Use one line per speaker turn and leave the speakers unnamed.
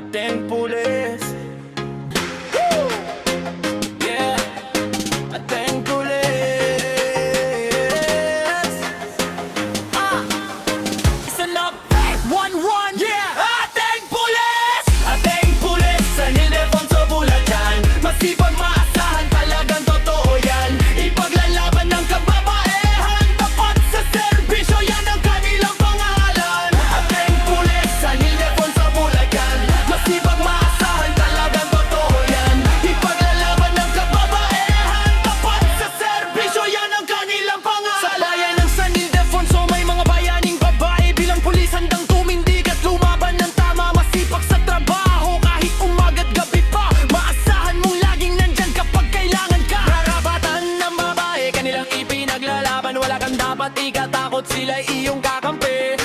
ating pulis. Yeah, ating pulis. Listen up, 1-1. Yeah, ating pulis. Ating pulis, San Ildefonso, Bulacan. Masipag, maasahan, talagang totoo yan. Ipaglalaban ng kababaihan, tapat sa serbisyo, yan ang kanilang pangalan. Ating pulis, San Ildefonso, Bulacan. Masipag, maasahan, talagang totoo yan. Ipaglalaban ng kababaihan, tapat sa serbisyo, yan ang kanilang pangalan. Sa bayan ng San Ildefonso, may mga bayaning babae bilang pulis, handang tumindig at lumaban ng tama. Masipag sa trabaho kahit umaga't gabi pa. Maasahan mong laging nandyan kapag kailangan ka. Karapatan ng babae, kanilang ipinaglalaban. Wala kang dapat ikatakot, sila'y iyong kakampi.